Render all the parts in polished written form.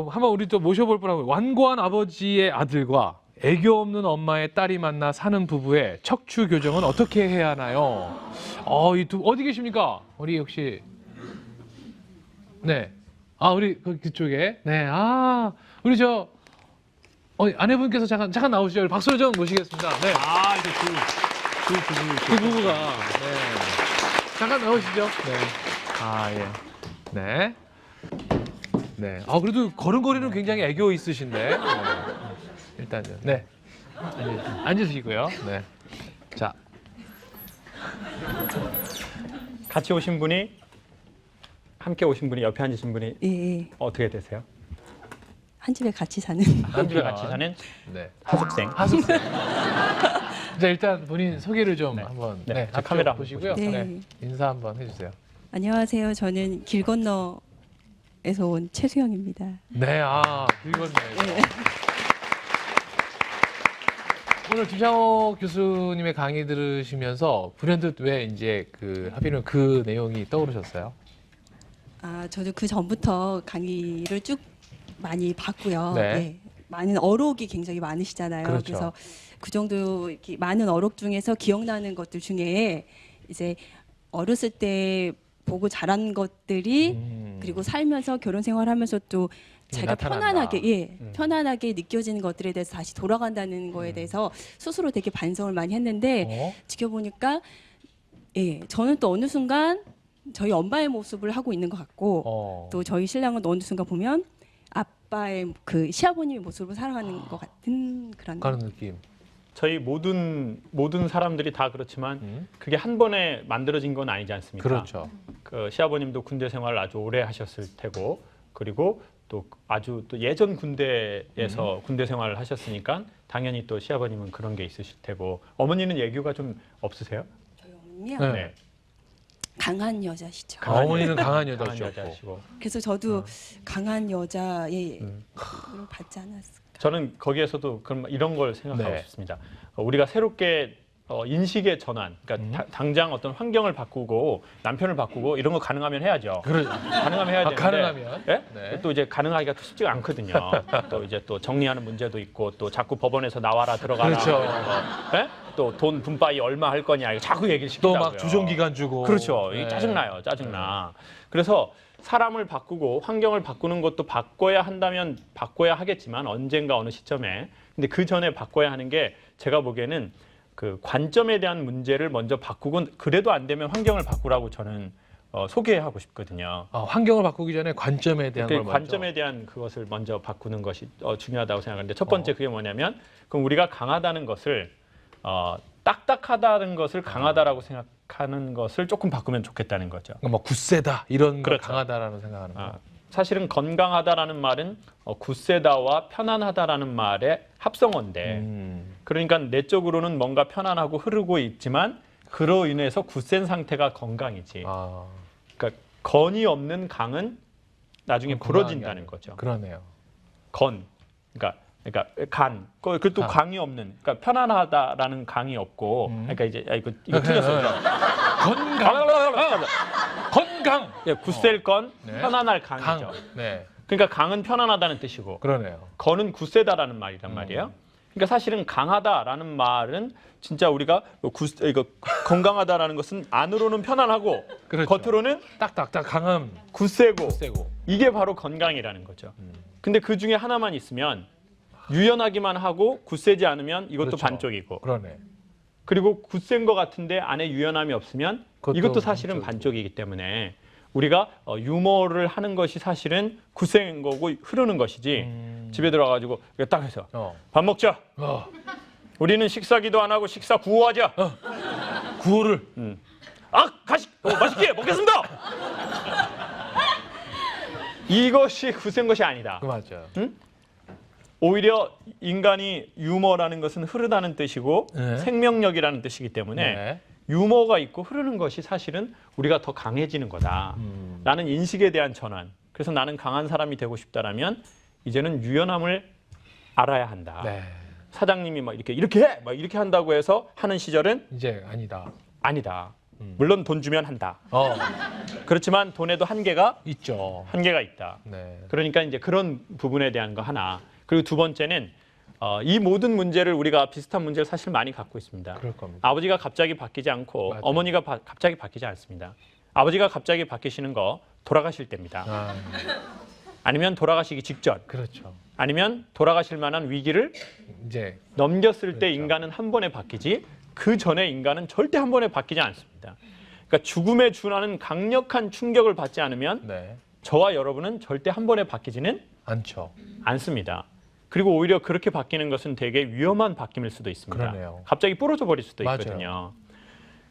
한번 우리 또 모셔볼 뻔하고 완고한 아버지의 아들과 애교 없는 엄마의 딸이 만나 사는 부부의 척추 교정은 어떻게 해야 하나요? 이 두 어디 계십니까? 우리 혹시 네, 우리 그쪽에 네, 우리 아내분께서 잠깐 나오시죠. 박수로 좀 모시겠습니다. 네, 이제 그 부부가 네, 잠깐 나오시죠. 네, 예, 네. 네. 그래도 걸음걸이는 굉장히 애교 있으신데. 네. 일단 네. 앉으시고요. 네. 자. 같이 오신 분이 함께 오신 분이 옆에 앉으신 분이 예, 어떻게 되세요? 한 집에 같이 사는. 한 집에 같이 사는 네. 하숙생. 자, 일단 본인 소개를 좀 네. 한번 네. 자, 앞쪽 카메라 보시고요. 네. 네. 인사 한번 해 주세요. 안녕하세요. 저는 길 건너에서 온 최수영입니다. 네. 긁었네요. 오늘 김창호 교수님의 강의 들으시면서 불현듯 왜 이제 하필이면 그 내용이 떠오르셨어요? 저도 그 전부터 강의를 쭉 많이 봤고요. 네. 예, 많은 어록이 굉장히 많으시잖아요. 그렇죠. 그래서 그 정도 이렇게 많은 어록 중에서 기억나는 것들 중에 이제 어렸을 때 보고 자란 것들이 그리고 살면서 결혼 생활하면서 또 자기가 나타난다. 편안하게 느껴지는 것들에 대해서 다시 돌아간다는 거에 대해서 스스로 되게 반성을 많이 했는데 지켜보니까 저는 또 어느 순간 저희 엄마의 모습을 하고 있는 것 같고 또 저희 신랑은 어느 순간 보면 아빠의 그 시아버님의 모습을 살아가는 것 같은 그런 느낌. 저희 모든 사람들이 다 그렇지만 그게 한 번에 만들어진 건 아니지 않습니까? 그렇죠. 그 시아버님도 군대 생활을 아주 오래 하셨을 테고 그리고 또 아주 또 예전 군대에서 군대 생활을 하셨으니까 당연히 또 시아버님은 그런 게 있으실 테고 어머니는 애교가 좀 없으세요? 저희 어머니요. 네. 강한 여자시죠. 어머니는 강한 강한 여자시고. 여자시고 그래서 저도 강한 여자의 를 받지 않았을까. 저는 거기에서도 이런 걸 생각하고 네. 싶습니다. 우리가 새롭게 인식의 전환, 그러니까 당장 어떤 환경을 바꾸고 남편을 바꾸고 이런 거 가능하면 해야죠. 가능하면 해야 되는데 가능하면? 예? 네. 또 이제 가능하기가 또 쉽지가 않거든요. 또 이제 또 정리하는 문제도 있고 또 자꾸 법원에서 나와라 들어가라. 그렇죠. 예? 또 돈 분바이 얼마 할 거냐 이거 자꾸 얘기를 또 시키고요. 막 조정 기간 주고. 그렇죠. 이게 네. 짜증나요. 짜증나. 그래서 사람을 바꾸고 환경을 바꾸는 것도 바꿔야 한다면 바꿔야 하겠지만 언젠가 어느 시점에 근데 그 전에 바꿔야 하는 게 제가 보기에는 그 관점에 대한 문제를 먼저 바꾸고 그래도 안 되면 환경을 바꾸라고 저는 소개하고 싶거든요. 환경을 바꾸기 전에 관점에 대한 걸 먼저. 관점에 대한 그것을 먼저 바꾸는 것이 중요하다고 생각하는데 첫 번째 그게 뭐냐면 그럼 우리가 강하다는 것을 딱딱하다는 것을 강하다라고 생각하는 것을 조금 바꾸면 좋겠다는 거죠. 그러니까 뭐 굳세다 이런 걸 그렇죠. 강하다라는 생각하는 거. 사실은 건강하다라는 말은 굳세다와 편안하다라는 말의 합성어인데 그러니까 내적으로는 뭔가 편안하고 흐르고 있지만 그로 인해서 굳센 상태가 건강이지. 그러니까 건이 없는 강은 나중에 부러진다는 거죠. 그러네요. 그러니까 간, 그것도 강이 없는, 그러니까 편안하다라는 강이 없고, 그러니까 이제 이거 틀렸어요. 건강. 굳셀 건, 네. 편안할 강이죠. 강. 네. 그러니까 강은 편안하다는 뜻이고, 그러네요. 건은 굳세다라는 말이란 말이에요. 그러니까 사실은 강하다라는 말은 진짜 우리가 이거 건강하다라는 것은 안으로는 편안하고, 그렇죠. 겉으로는 딱딱딱 강함. 굳세고, 세고. 이게 바로 건강이라는 거죠. 근데 그 중에 하나만 있으면 유연하기만 하고 굳세지 않으면 이것도 그렇죠. 반쪽이고 그러네. 그리고 굳센 것 같은데 안에 유연함이 없으면 이것도 사실은 반쪽이기 때문에 우리가 유머를 하는 것이 사실은 굳센 거고 흐르는 것이지 집에 들어가가지고 딱 해서 밥 먹자. 우리는 식사기도 안 하고 식사 구호하자. 구호를. 맛있게 먹겠습니다. 이것이 굳센 것이 아니다. 그 맞아요. 오히려 인간이 유머라는 것은 흐르다는 뜻이고 네. 생명력이라는 뜻이기 때문에 네. 유머가 있고 흐르는 것이 사실은 우리가 더 강해지는 거다라는 인식에 대한 전환. 그래서 나는 강한 사람이 되고 싶다라면 이제는 유연함을 알아야 한다. 네. 사장님이 막 이렇게 해! 막 이렇게 한다고 해서 하는 시절은 이제 아니다. 아니다. 물론 돈 주면 한다. 그렇지만 돈에도 한계가 있죠. 있다. 네. 그러니까 이제 그런 부분에 대한 거 하나. 그리고 두 번째는 이 모든 문제를 우리가 비슷한 문제를 사실 많이 갖고 있습니다. 그럴 겁니다. 아버지가 갑자기 바뀌지 않고 맞아요. 어머니가 갑자기 바뀌지 않습니다. 아버지가 갑자기 바뀌시는 거 돌아가실 때입니다. 아니면 돌아가시기 직전, 그렇죠. 아니면 돌아가실 만한 위기를 이제 넘겼을 때 그렇죠. 인간은 한 번에 바뀌지 그 전에 인간은 절대 한 번에 바뀌지 않습니다. 그러니까 죽음에 준하는 강력한 충격을 받지 않으면 네. 저와 여러분은 절대 한 번에 바뀌지는 않죠. 않습니다. 그리고 오히려 그렇게 바뀌는 것은 되게 위험한 바뀜일 수도 있습니다. 그러네요. 갑자기 부러져 버릴 수도 맞아요. 있거든요.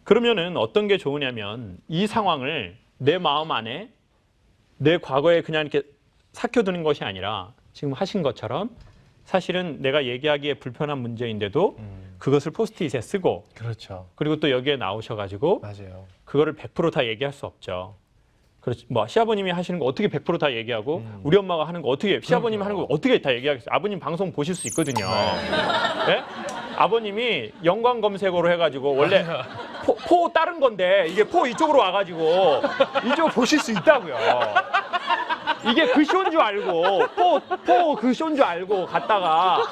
그러면은 어떤 게 좋으냐면 이 상황을 내 마음 안에 내 과거에 그냥 이렇게 삭혀두는 것이 아니라 지금 하신 것처럼 사실은 내가 얘기하기에 불편한 문제인데도 그것을 포스트잇에 쓰고 그렇죠. 그리고 또 여기에 나오셔가지고 맞아요. 그거를 100% 다 얘기할 수 없죠. 그렇지. 뭐 시아버님이 하시는 거 어떻게 100% 다 얘기하고 우리 엄마가 하는 거 어떻게 시아버님이 하는 거 어떻게 다 얘기하겠어요. 아버님 방송 보실 수 있거든요. 네? 아버님이 연관 검색어로 해가지고 원래 포 다른 건데 이게 포 이쪽으로 와가지고 이쪽 보실 수 있다고요. 이게 그 쇼인 줄 알고 포 그 쇼인 줄 알고 갔다가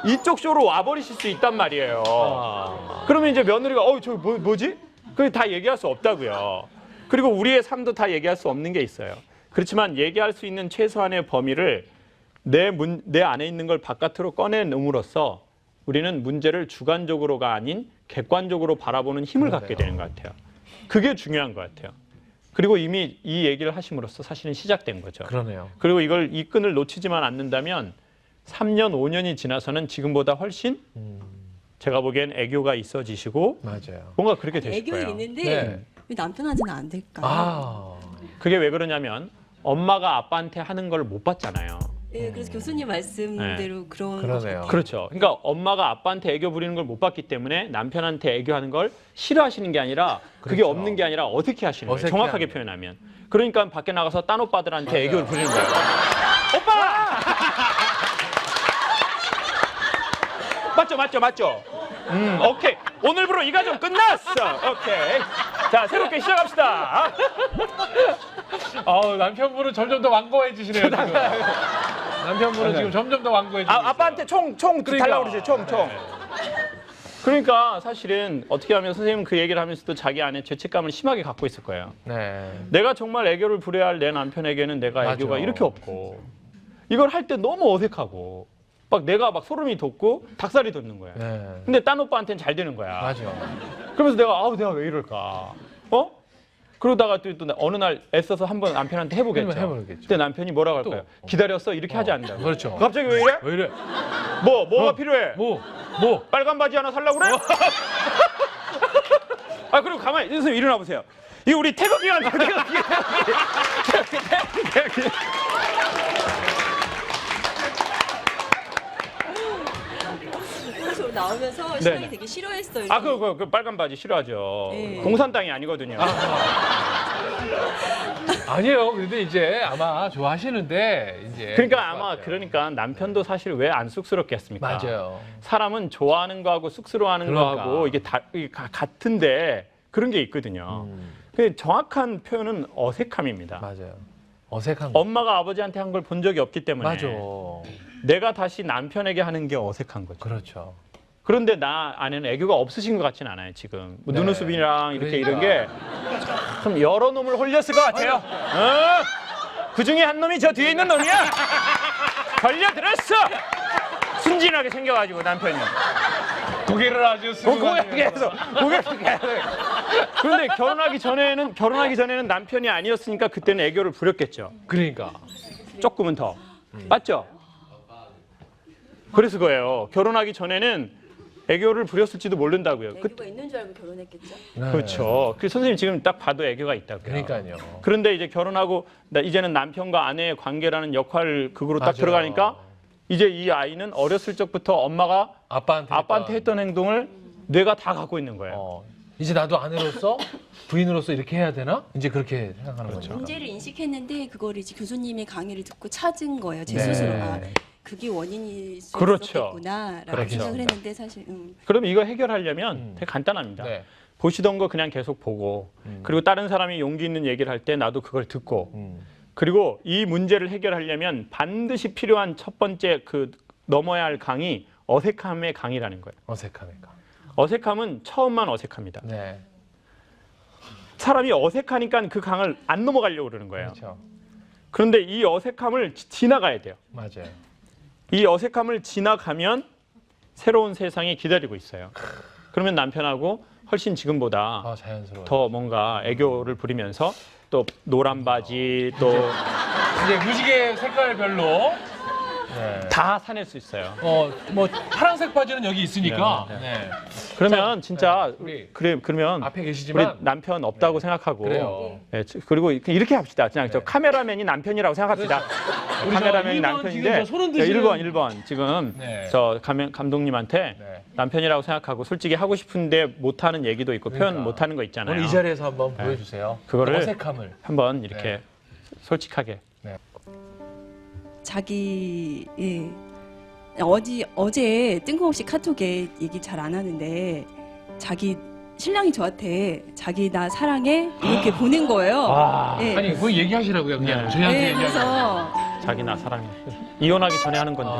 이쪽 쇼로 와버리실 수 있단 말이에요. 그러면 이제 며느리가 저 뭐지? 그게 다 얘기할 수 없다고요. 그리고 우리의 삶도 다 얘기할 수 없는 게 있어요. 그렇지만 얘기할 수 있는 최소한의 범위를 내 안에 있는 걸 바깥으로 꺼내놓음으로써 우리는 문제를 주관적으로가 아닌 객관적으로 바라보는 힘을 갖게 되는 것 같아요. 그게 중요한 것 같아요. 그리고 이미 이 얘기를 하심으로써 사실은 시작된 거죠. 그러네요. 그리고 이 끈을 놓치지만 않는다면 3년, 5년이 지나서는 지금보다 훨씬 제가 보기엔 애교가 있어지시고 맞아요. 뭔가 그렇게 되실 애교는 거예요. 있는데 네. 왜 남편한테는 안 될까? 그게 왜 그러냐면 엄마가 아빠한테 하는 걸 못 봤잖아요. 네, 그래서 교수님 말씀대로 그런 그러네요. 그렇죠. 그러니까 엄마가 아빠한테 애교 부리는 걸 못 봤기 때문에 남편한테 애교하는 걸 싫어하시는 게 아니라 그게 그렇죠. 없는 게 아니라 어색해 하시는 거예요. 어색해 정확하게 하는 표현하면. 그러니까 밖에 나가서 딴 오빠들한테 애교를 부리는 거예요. 오빠! 맞죠. 오케이. 오늘부로 이 과정 끝났어. 오케이. 자, 새롭게 시작합시다. 남편분은 점점 더 완고해지시네요. 지금. 남편분은 지금 점점 더 완고해지고 있어요. 아빠한테 총 달라고 그러세요. 총. 그러니까 사실은 어떻게 하면 선생님은 그 얘기를 하면서도 자기 안에 죄책감을 심하게 갖고 있을 거예요. 네. 내가 정말 애교를 부려야 할 내 남편에게는 내가 맞아. 애교가 이렇게 없고 이걸 할 때 너무 어색하고 막 내가 막 소름이 돋고 닭살이 돋는 거야. 네. 근데 딴 오빠한테는 잘 되는 거야. 맞아. 그러면서 내가 왜 이럴까? 그러다가 또 어느 날 애써서 한번 남편한테 해보겠죠. 해보겠죠. 그때 남편이 뭐라고 할까요? 기다렸어? 이렇게 하지 않는다고. 그렇죠. 갑자기 왜 이래? 왜 이래? 뭐가 필요해? 뭐? 빨간 바지 하나 살라고 그래? 그리고 가만히 선생님 일어나 보세요. 이거 우리 태극기가 태극기. 저 나오면서 신랑이 되게 싫어했어요. 그 빨간 바지 싫어하죠. 네. 공산 땅이 아니거든요. 아니에요. 근데 이제 아마 좋아하시는데 이제. 그러니까 남편도 사실 왜 안 쑥스럽겠습니까? 맞아요. 사람은 좋아하는 거하고 쑥스러워하는 그러니까. 거하고 이게 같은데 그런 게 있거든요. 그 정확한 표현은 어색함입니다. 맞아요. 어색한 거. 엄마가 아버지한테 한 걸 본 적이 없기 때문에 맞아. 내가 다시 남편에게 하는 게 어색한 거죠. 그렇죠. 그런데 나 안에는 애교가 없으신 것 같지는 않아요 지금. 뭐 네. 눈웃음이랑 이렇게 그러니까. 이런 게 참 여러 놈을 홀렸을 것 같아요. 그 중에 한 놈이 저 뒤에 있는 놈이야. 걸려들었어. 순진하게 생겨가지고 남편이. 고개를 아주 고개에서. 그런데 결혼하기 전에는 남편이 아니었으니까 그때는 애교를 부렸겠죠. 그러니까. 조금은 더. 맞죠? 그래서 그거예요. 결혼하기 전에는 애교를 부렸을지도 모른다고요. 애교가 있는 줄 알고 결혼했겠죠. 네. 그렇죠. 그 선생님 지금 딱 봐도 애교가 있다고요. 그러니까요. 그런데 이제 결혼하고 이제는 남편과 아내의 관계라는 역할 극으로 딱 맞아요. 들어가니까 이제 이 아이는 어렸을 적부터 엄마가 아빠한테 했던 행동을 뇌가 다 갖고 있는 거예요. 이제 나도 아내로서 부인으로서 이렇게 해야 되나? 이제 그렇게 생각하는 거죠. 문제를 인식했는데 그걸 이제 교수님의 강의를 듣고 찾은 거예요. 제 네. 스스로가. 그게 원인일 수 그렇죠. 있겠구나라고 그렇죠. 생각을 했는데 사실 그럼 이거 해결하려면 되게 간단합니다. 네. 보시던 거 그냥 계속 보고 그리고 다른 사람이 용기 있는 얘기를 할 때 나도 그걸 듣고 그리고 이 문제를 해결하려면 반드시 필요한 첫 번째 그 넘어야 할 강이 어색함의 강이라는 거예요. 어색하니까. 어색함은 처음만 어색합니다. 네. 사람이 어색하니까 그 강을 안 넘어가려고 그러는 거예요. 그렇죠. 그런데 이 어색함을 지나가야 돼요. 맞아요. 이 어색함을 지나가면 새로운 세상이 기다리고 있어요. 그러면 남편하고 훨씬 지금보다 아, 자연스러워. 더 뭔가 애교를 부리면서 또 노란 바지 또 이제 무지개 색깔별로 네. 다 사낼 수 있어요. 뭐 파란색 바지는 여기 있으니까. 네, 네. 그러면 진짜 우리 그러면 앞에 우리 계시지만 남편 없다고 생각하고 그래요. 네, 그리고 이렇게 합시다. 그냥 네. 저 카메라맨이 남편이라고 생각합시다. 우리 저 카메라맨이 1번 남편인데 지금 저 소름 돋으시는 1번 지금 네. 저 감독님한테 네. 남편이라고 생각하고 솔직히 하고 싶은데 못하는 얘기도 있고 그러니까. 표현 못하는 거 있잖아요. 오늘 이 자리에서 한번 보여주세요. 그거를 어색함을. 한번 이렇게 네. 솔직하게 자기 어제 뜬금없이 카톡에 얘기 잘 안 하는데 자기 신랑이 저한테 자기 나 사랑해 이렇게 보낸 거예요. 와. 네. 아니 그거 얘기하시라고요. 그냥 네. 저희한테 네, 얘기하세요. 그래서 자기 나 사랑해. 이혼하기 전에 하는 건데.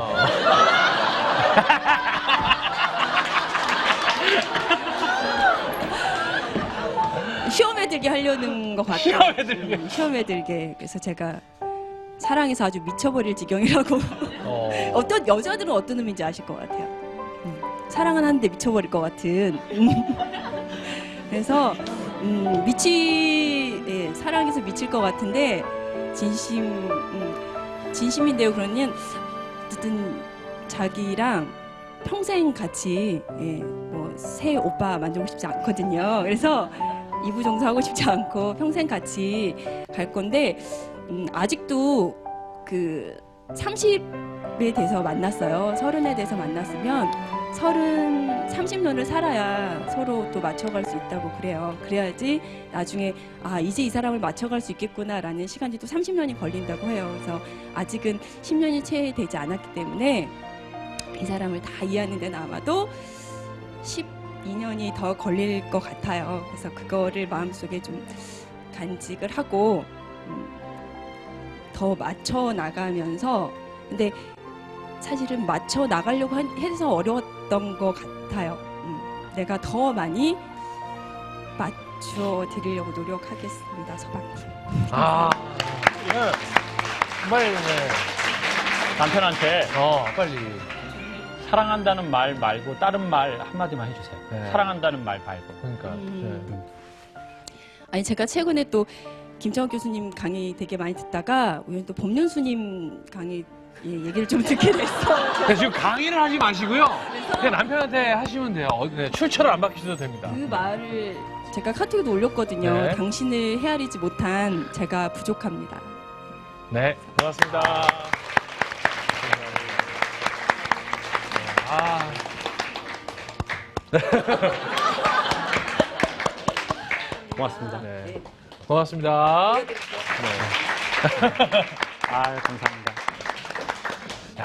시험에 들게 하려는 것 같아요. 시험에 들게. 시험에 들게. 그래서 제가 사랑해서 아주 미쳐버릴 지경이라고. 어떤 여자들은 어떤 의미인지 아실 것 같아요. 사랑은 하는데 미쳐버릴 것 같은. 그래서 사랑해서 미칠 것 같은데 진심인데요. 그러면 어쨌든 자기랑 평생 같이 뭐 새 오빠 만들고 싶지 않거든요. 그래서 이부종사하고 싶지 않고 평생 같이 갈 건데 아직도 그 30에 돼서 만났어요. 30에 돼서 만났으면 30년을 살아야 서로 또 맞춰갈 수 있다고 그래요. 그래야지 나중에 이제 이 사람을 맞춰갈 수 있겠구나라는 시간이 또 30년이 걸린다고 해요. 그래서 아직은 10년이 채 되지 않았기 때문에 이 사람을 다 이해하는 데는 아마도 12년이 더 걸릴 것 같아요. 그래서 그거를 마음속에 좀 간직을 하고 더 맞춰 나가면서 근데 사실은 맞춰 나가려고 해서 어려웠던 것 같아요. 내가 더 많이 맞춰 드리려고 노력하겠습니다, 서방님. 네. 정말 네. 남편한테 빨리. 사랑한다는 말 말고 다른 말 한마디만 해주세요. 네. 사랑한다는 말 말고. 그러니까. 네. 아니 제가 최근에 또 김정욱 교수님 강의 되게 많이 듣다가 우연히 또 법륜수님 강의 얘기를 좀 듣게 됐어. 네, 지금 강의를 하지 마시고요. 그냥 남편한테 하시면 돼요. 네, 출처를 안 밝히셔도 됩니다. 그 말을 제가 카톡에도 올렸거든요. 네. 당신을 헤아리지 못한 제가 부족합니다. 네, 고맙습니다. 고맙습니다. 네. 고맙습니다. 감사합니다.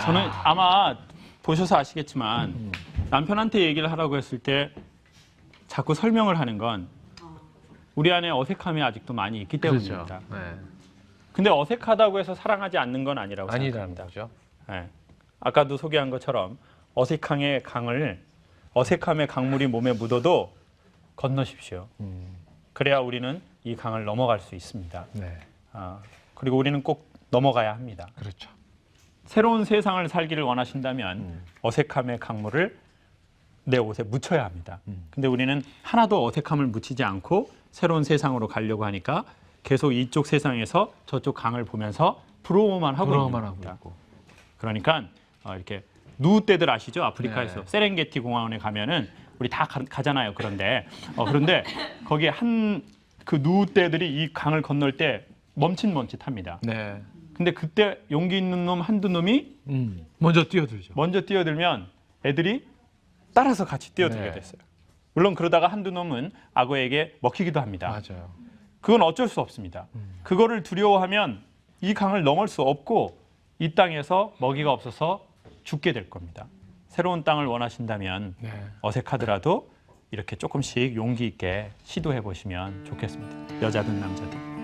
저는 아마 보셔서 아시겠지만 남편한테 얘기를 하라고 했을 때 자꾸 설명을 하는 건 우리 안에 어색함이 아직도 많이 있기 때문입니다. 그렇죠. 네. 근데 어색하다고 해서 사랑하지 않는 건 아니라고 아니라는 생각합니다. 거죠. 네. 아까도 소개한 것처럼 어색함의 강물이 몸에 묻어도 건너십시오. 그래야 우리는 이 강을 넘어갈 수 있습니다. 네, 그리고 우리는 꼭 넘어가야 합니다. 그렇죠. 새로운 세상을 살기를 원하신다면 어색함의 강물을 내 옷에 묻혀야 합니다. 근데 우리는 하나도 어색함을 묻히지 않고 새로운 세상으로 가려고 하니까 계속 이쪽 세상에서 저쪽 강을 보면서 부러워만 하고 있는 겁니다. 그러니까 이렇게 누우떼들 아시죠? 아프리카에서 네. 세렝게티 공원에 가면은 우리 다 가잖아요. 그런데 거기에 그 누우떼들이 이 강을 건널 때 멈칫멈칫합니다. 네. 근데 그때 용기 있는 놈 한두 놈이 먼저 뛰어들죠. 먼저 뛰어들면 애들이 따라서 같이 뛰어들게 네. 됐어요. 물론 그러다가 한두 놈은 악어에게 먹히기도 합니다. 맞아요. 그건 어쩔 수 없습니다. 그거를 두려워하면 이 강을 넘을 수 없고 이 땅에서 먹이가 없어서 죽게 될 겁니다. 새로운 땅을 원하신다면 네. 어색하더라도 이렇게 조금씩 용기 있게 시도해 보시면 좋겠습니다. 여자든 남자든.